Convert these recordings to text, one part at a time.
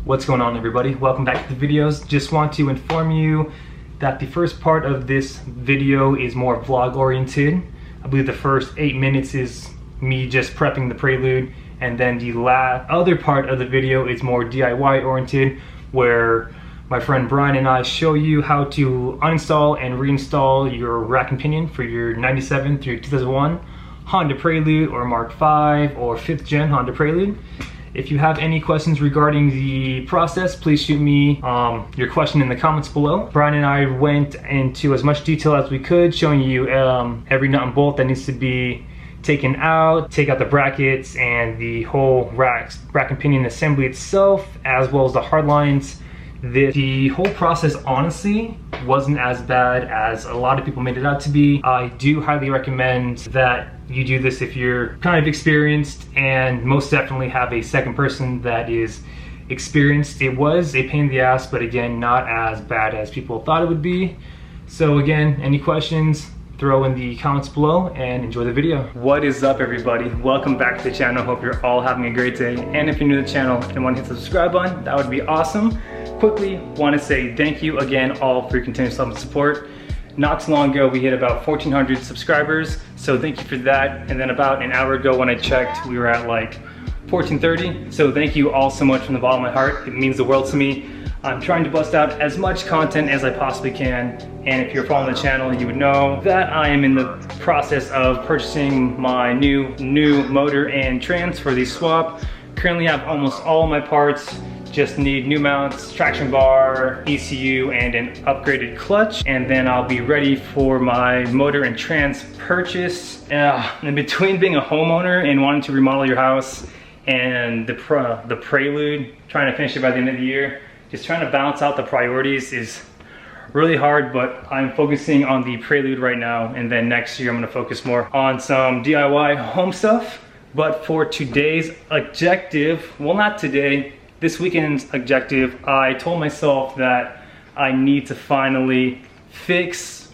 What's going on, everybody? Welcome back to the videos. Just want to inform you that the first part of this video is more vlog oriented. I believe the first 8 minutes is me just prepping the Prelude, and then the other part of the video is more DIY oriented, where my friend Brian and I show you how to uninstall and reinstall your rack and pinion for your 97 through 2001 Honda Prelude or Mark V or 5th gen Honda Prelude. If you have any questions regarding the process, please shoot me your question in the comments below. Brian and I went into as much detail as we could, showing you every nut and bolt that needs to be taken out, take out the brackets and the whole rack and pinion assembly itself, as well as the hard lines. The whole process honestly wasn't as bad as a lot of people made it out to be. I do highly recommend that you do this if you're kind of experienced, and most definitely have a second person that is experienced. It was a pain in the ass, but again, not as bad as people thought it would be. So again, any questions, throw in the comments below and enjoy the video. What is up, everybody? Welcome back to the channel. Hope you're all having a great day. And if you're new to the channel and want to hit the subscribe button, that would be awesome. Quickly want to say thank you again all for your continuous love and support. Not too long ago we hit about 1,400 subscribers, so thank you for that. And then about an hour ago when I checked, we were at like 1,430. So thank you all so much from the bottom of my heart. It means the world to me. I'm trying to bust out as much content as I possibly can, and if you're following the channel, you would know that I am in the process of purchasing my new motor and trans for the swap. Currently have almost all my parts, just need new mounts, traction bar, ECU, and an upgraded clutch, and then I'll be ready for my motor and trans purchase. In between being a homeowner and wanting to remodel your house and the Prelude, trying to finish it by the end of the year, just trying to balance out the priorities is really hard, but I'm focusing on the Prelude right now, and then next year I'm gonna focus more on some DIY home stuff. But for today's objective, well, not today, this weekend's objective, I told myself that I need to finally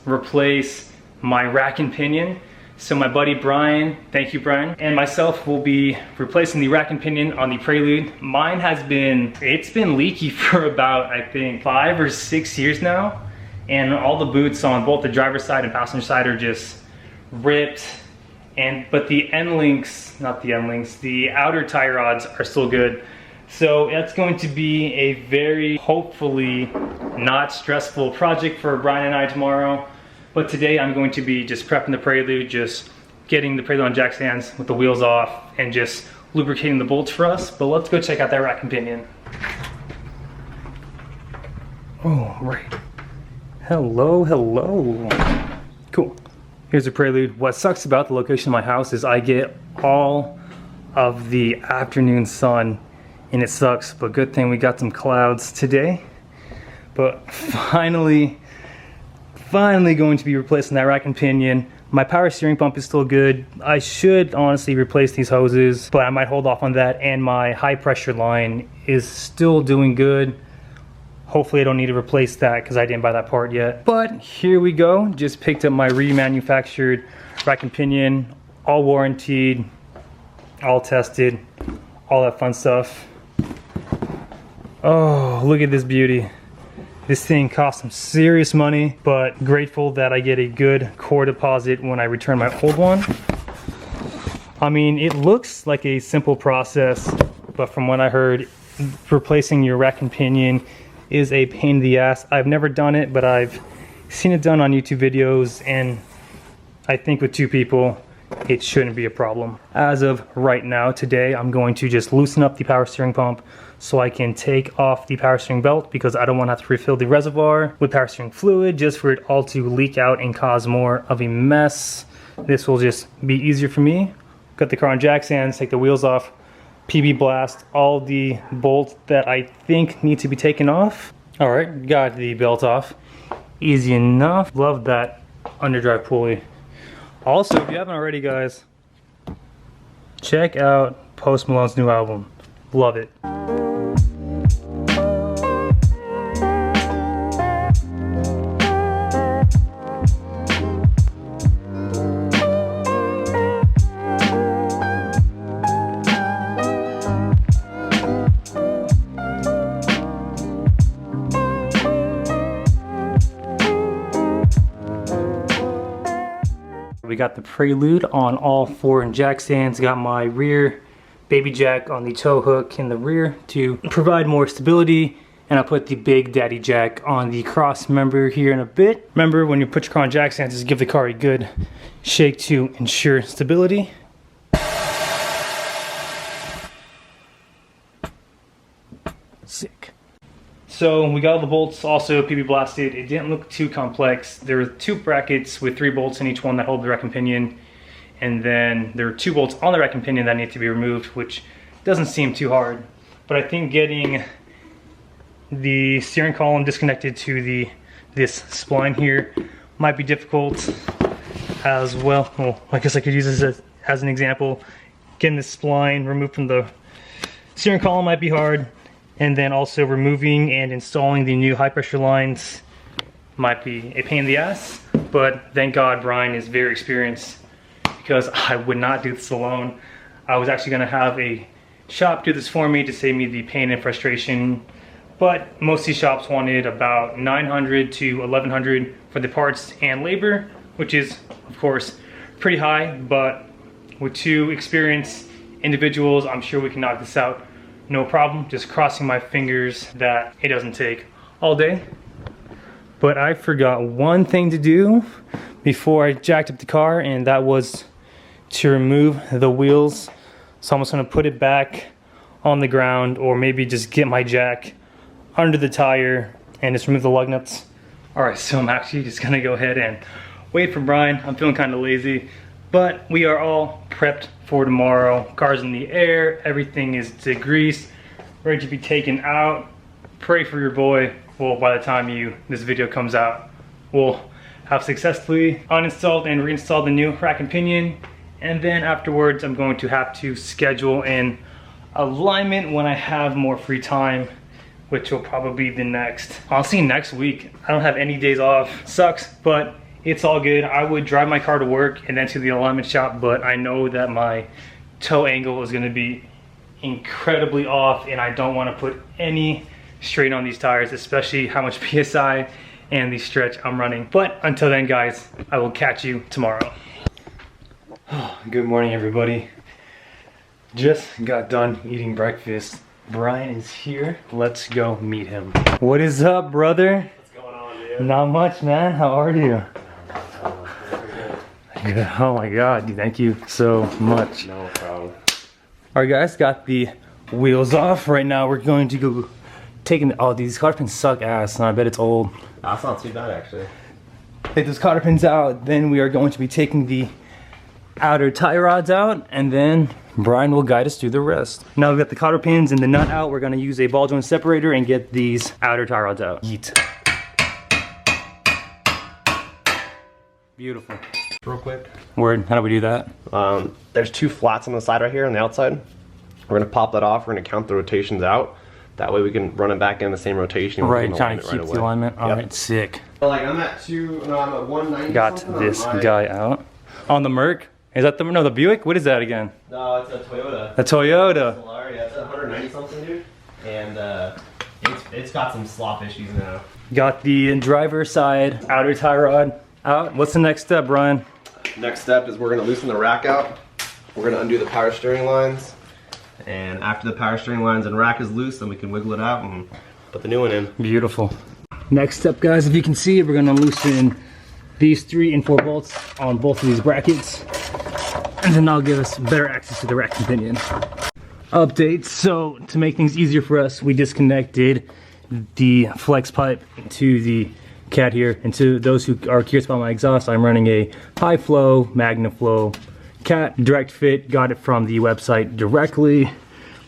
replace my rack and pinion. So my buddy Brian, thank you Brian, and myself will be replacing the rack and pinion on the Prelude. Mine it's been leaky for about, I think, 5 or 6 years now. And all the boots on both the driver's side and passenger side are just ripped. But the the outer tie rods are still good. So that's going to be a very, hopefully, not stressful project for Brian and I tomorrow. But today I'm going to be just prepping the Prelude, just getting the Prelude on jack stands with the wheels off, and just lubricating the bolts for us. But let's go check out that rack and pinion. Oh, right. Hello. Cool. Here's the Prelude. What sucks about the location of my house is I get all of the afternoon sun, and it sucks, but good thing we got some clouds today. But finally going to be replacing that rack and pinion. My power steering pump is still good. I should honestly replace these hoses, but I might hold off on that. And my high pressure line is still doing good. Hopefully I don't need to replace that because I didn't buy that part yet. But here we go. Just picked up my remanufactured rack and pinion, all warranted, all tested, all that fun stuff. Oh, look at this beauty. This thing cost some serious money, but grateful that I get a good core deposit when I return my old one. I mean, it looks like a simple process, but from what I heard, replacing your rack and pinion is a pain in the ass. I've never done it, but I've seen it done on YouTube videos, and I think with 2 people, it shouldn't be a problem. As of right now, today, I'm going to just loosen up the power steering pump so I can take off the power steering belt, because I don't want to have to refill the reservoir with power steering fluid just for it all to leak out and cause more of a mess. This will just be easier for me. Got the car on jack stands, take the wheels off, PB blast all the bolts that I think need to be taken off. All right, got the belt off. Easy enough. Love that underdrive pulley. Also, if you haven't already, guys, check out Post Malone's new album. Love it. we got the Prelude on all 4 jack stands. Got my rear baby jack on the tow hook in the rear to provide more stability. And I'll put the big daddy jack on the cross member here in a bit. Remember, when you put your car on jack stands, just give the car a good shake to ensure stability. Sick. So we got all the bolts also PB blasted. It didn't look too complex. There were 2 brackets with 3 bolts in each one that hold the rack and pinion. And then there are 2 bolts on the rack and pinion that need to be removed, which doesn't seem too hard. But I think getting the steering column disconnected to this spline here might be difficult as well. Well, I guess I could use this as an example. Getting the spline removed from the steering column might be hard. And then also removing and installing the new high pressure lines might be a pain in the ass. But thank God Brian is very experienced, because I would not do this alone. I was actually gonna have a shop do this for me to save me the pain and frustration. But most of these shops wanted about $900 to $1,100 for the parts and labor, which is of course pretty high, but with 2 experienced individuals, I'm sure we can knock this out no problem. Just crossing my fingers that it doesn't take all day. But I forgot one thing to do before I jacked up the car, and that was to remove the wheels. So I'm just gonna put it back on the ground, or maybe just get my jack under the tire and just remove the lug nuts. All right, so I'm actually just gonna go ahead and wait for Brian. I'm feeling kind of lazy, but we are all prepped for tomorrow. Car's in the air, everything is degreased, ready to be taken out. Pray for your boy. Well, by the time this video comes out, we'll have successfully uninstalled and reinstalled the new rack and pinion. And then afterwards, I'm going to have to schedule an alignment when I have more free time, which will probably be honestly next week. I don't have any days off. Sucks, but it's all good. I would drive my car to work and then to the alignment shop, but I know that my toe angle is gonna be incredibly off, and I don't wanna put any strain on these tires, especially how much PSI and the stretch I'm running. But until then, guys, I will catch you tomorrow. Good morning, everybody. Just got done eating breakfast. Brian is here. Let's go meet him. What is up, brother? What's going on, dude? Not much, man. How are you? Good. Oh my God, dude, thank you so much. No problem. All right, guys, got the wheels off. Right now, we're going to go taking oh, these cotter pins suck ass, and I bet it's old. That's not too bad, actually. Take those cotter pins out. Then we are going to be taking the outer tie rods out, and then Brian will guide us through the rest. Now we've got the cotter pins and the nut out. We're gonna use a ball joint separator and get these outer tie rods out. Yeet. Beautiful. Real quick. Word, how do we do that? There's 2 flats on the side right here on the outside. We're gonna pop that off. We're gonna count the rotations out. That way we can run it back in the same rotation. Right, trying to keep the alignment. All right, sick. Like I'm at 190. Got this guy out. On the Merc? Is that the Buick? What is that again? No, it's a Toyota. A Toyota. Yeah, it's 190 something, dude. And it's got some slop issues now. Got the driver side outer tie rod out. What's the next step, Brian? Next step is we're gonna loosen the rack out. We're gonna undo the power steering lines. And after the power steering lines and rack is loose, then we can wiggle it out and put the new one in. Beautiful. Next step, guys, if you can see, we're gonna loosen these 3 and 4 bolts on both of these brackets, and then that'll give us better access to the rack and pinion. Updates. So to make things easier for us, we disconnected the flex pipe to the cat here. And to those who are curious about my exhaust, I'm running a high flow MagnaFlow cat direct fit. Got it from the website directly.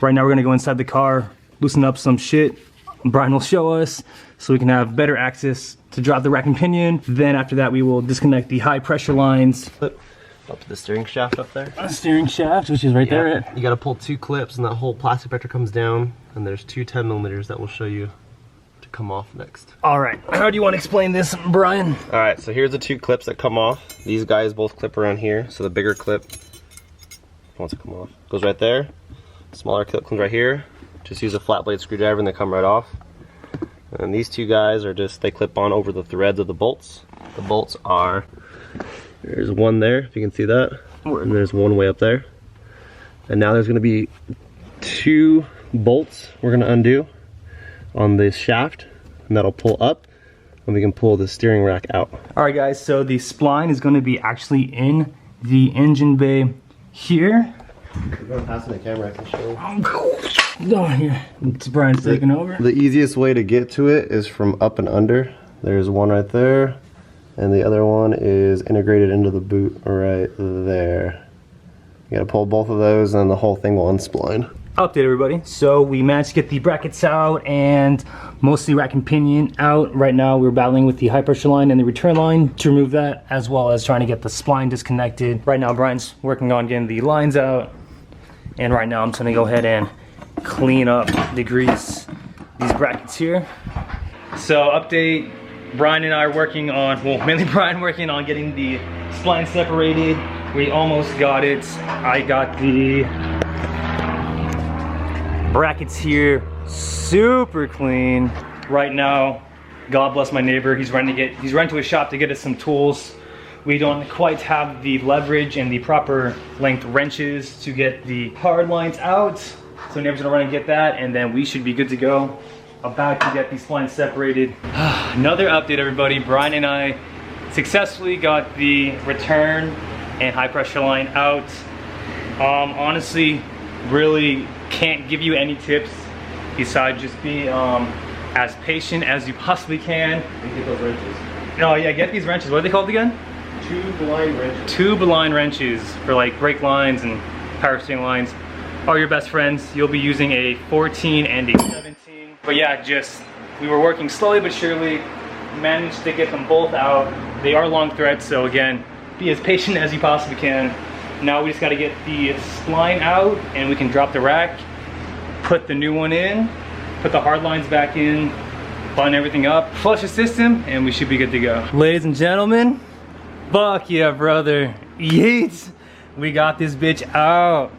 Right now we're gonna go inside the car, loosen up some shit. Brian will show us so we can have better access to drop the rack and pinion. Then after that, we will disconnect the high pressure lines. Up to the steering shaft up there. Steering shaft, which is right there. You gotta pull 2 clips and that whole plastic protector comes down, and there's 2 10mm that will show you to come off next. All right, how do you want to explain this, Brian? All right, so here's the 2 clips that come off. These guys both clip around here. So the bigger clip wants to come off. Goes right there. Smaller clip comes right here. Just use a flat blade screwdriver and they come right off. And these 2 guys are just, they clip on over the threads of the bolts. The bolts are There's one there, if you can see that. And there's one way up there. And now there's gonna be 2 bolts we're gonna undo on this shaft, and that'll pull up, and we can pull the steering rack out. All right guys, so the spline is gonna be actually in the engine bay here. You're going past the camera, I can show. Oh, here. Brian's taking over. The easiest way to get to it is from up and under. There's one right there, and the other one is integrated into the boot right there. You gotta pull both of those and the whole thing will unspline. Update everybody. So we managed to get the brackets out and mostly rack and pinion out. Right now we're battling with the high pressure line and the return line to remove that, as well as trying to get the spline disconnected. Right now Brian's working on getting the lines out. And right now I'm just gonna go ahead and clean up the grease, these brackets here. So update, Brian and I are working on, well, mainly Brian working on getting the spline separated. We almost got it. I got the brackets here super clean. Right now, God bless my neighbor, he's running to his shop to get us some tools. We don't quite have the leverage and the proper length wrenches to get the hard lines out. So neighbor's gonna run and get that, and then we should be good to go. About to get these splines separated. Another update everybody, Brian and I successfully got the return and high pressure line out. Honestly, really can't give you any tips besides just be as patient as you possibly can. And get those wrenches. Oh yeah, get these wrenches. What are they called again? 2 blind wrenches. 2 blind wrenches for like brake lines and power steering lines are your best friends. You'll be using a 14 and a 17. But yeah, we were working slowly but surely, managed to get them both out. They are long threads, so again, be as patient as you possibly can. Now we just gotta get the spline out and we can drop the rack, put the new one in, put the hard lines back in, button everything up, flush the system, and we should be good to go. Ladies and gentlemen, fuck yeah, brother. Yeets! We got this bitch out.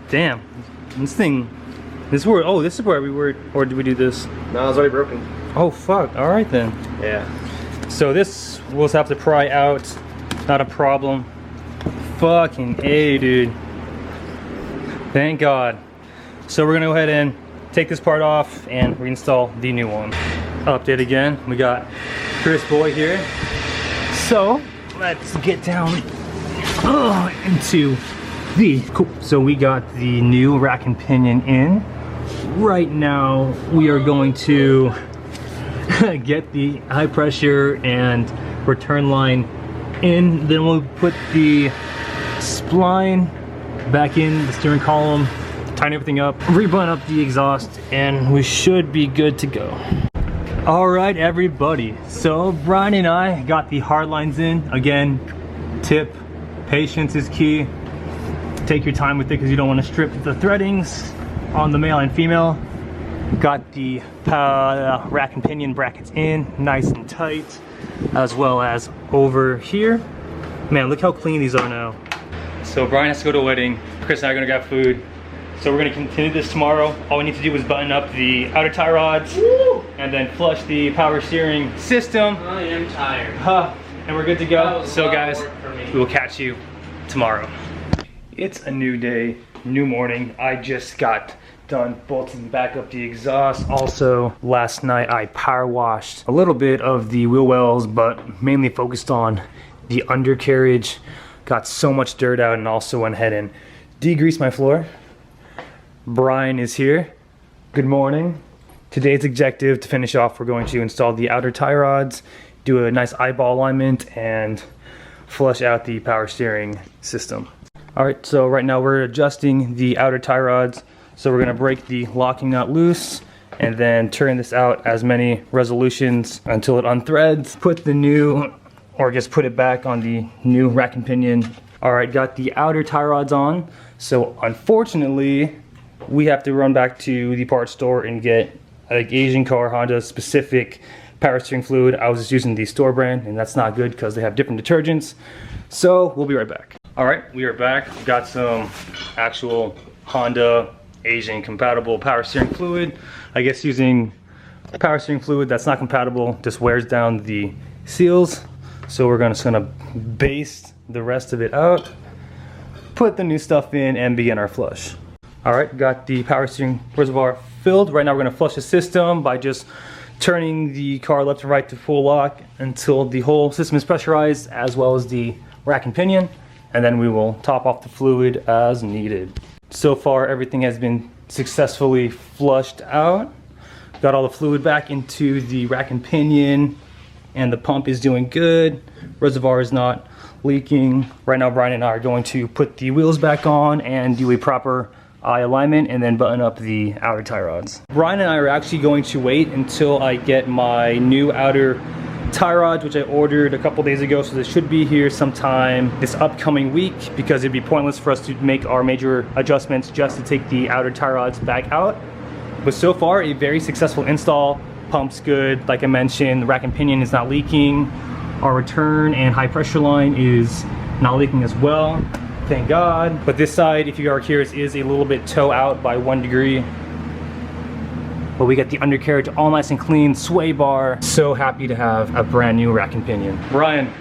Damn, this is where we were, or did we do this? No, it's already broken. Oh fuck, all right then. Yeah. So this we'll just have to pry out, not a problem. Fucking A, dude. Thank God. So we're gonna go ahead and take this part off and reinstall the new one. Update again, we got Chris Boy here. So let's get down into the, cool. So we got the new rack and pinion in. Right now we are going to get the high pressure and return line in, then we'll put the spline back in the steering column, tighten everything up, rebutton up the exhaust, and we should be good to go. All right everybody, so Brian and I got the hard lines in. Again, tip, patience is key. Take your time with it because you don't want to strip the threadings on the male and female. Got the rack and pinion brackets in, nice and tight, as well as over here. Man, look how clean these are now. So Brian has to go to a wedding. Chris and I are gonna grab food. So we're gonna continue this tomorrow. All we need to do is button up the outer tie rods. Woo! And then flush the power steering system. I am tired. And we're good to go. So guys, we will catch you tomorrow. It's a new day, new morning. I just got done bolting back up the exhaust. Also, last night I power washed a little bit of the wheel wells, but mainly focused on the undercarriage. Got so much dirt out, and also went ahead and degreased my floor. Brian is here. Good morning. Today's objective to finish off, we're going to install the outer tie rods, do a nice eyeball alignment, and flush out the power steering system. All right, so right now we're adjusting the outer tie rods. So we're gonna break the locking nut loose and then turn this out as many resolutions until it unthreads. Put the new, or just put it back on the new rack and pinion. All right, got the outer tie rods on. So unfortunately, we have to run back to the parts store and get like Asian car Honda specific power steering fluid. I was just using the store brand, and that's not good because they have different detergents. So we'll be right back. All right, we are back. Got some actual Honda Asian compatible power steering fluid. I guess using power steering fluid that's not compatible just wears down the seals. So we're just gonna baste the rest of it out, put the new stuff in, and begin our flush. All right, got the power steering reservoir filled. Right now we're gonna flush the system by just turning the car left to right to full lock until the whole system is pressurized, as well as the rack and pinion, and then we will top off the fluid as needed. So far, everything has been successfully flushed out. Got all the fluid back into the rack and pinion, and the pump is doing good. Reservoir is not leaking. Right now, Brian and I are going to put the wheels back on and do a proper eye alignment and then button up the outer tie rods. Brian and I are actually going to wait until I get my new outer tie rods, which I ordered a couple days ago, so they should be here sometime this upcoming week, because it'd be pointless for us to make our major adjustments just to take the outer tie rods back out. But so far, a very successful install. Pump's good, like I mentioned, the rack and pinion is not leaking. Our return and high pressure line is not leaking as well, thank God. But this side, if you are curious, is a little bit toe out by 1 degree. But we got the undercarriage all nice and clean, sway bar. So happy to have a brand new rack and pinion. Brian,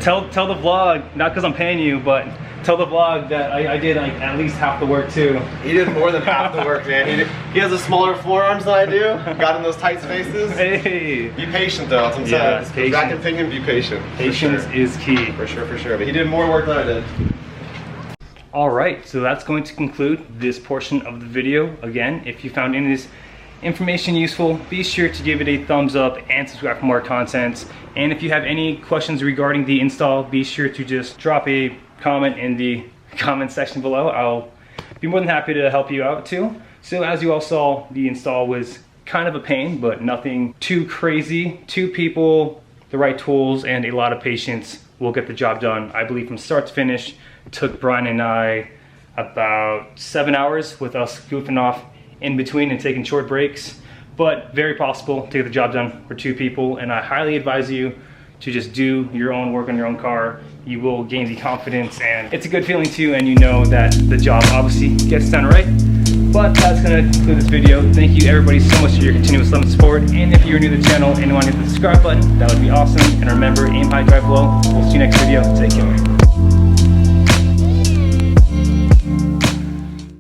tell the vlog, not because I'm paying you, but tell the vlog that I did like at least half the work too. He did more than half the work, man. He has a smaller forearms than I do. Got in those tight spaces. Hey. Be patient though, that's what I'm saying. Rack and pinion, be patient. Patience is key. For sure. But he did more work than I did. All right, so that's going to conclude this portion of the video. Again, if you found any of this information useful, be sure to give it a thumbs up and subscribe for more content. And if you have any questions regarding the install, be sure to just drop a comment in the comment section below. I'll be more than happy to help you out too. So as you all saw, the install was kind of a pain, but nothing too crazy. 2 people, the right tools, and a lot of patience will get the job done. I believe from start to finish, it took Brian and I about 7 hours, with us goofing off in between and taking short breaks, but very possible to get the job done for 2 people. And I highly advise you to just do your own work on your own car. You will gain the confidence, and it's a good feeling too, and you know that the job obviously gets done right. But that's gonna conclude this video. Thank you everybody so much for your continuous love and support. And if you're new to the channel and you want to hit the subscribe button, that would be awesome. And remember, aim high, drive low. We'll see you next video. Take care.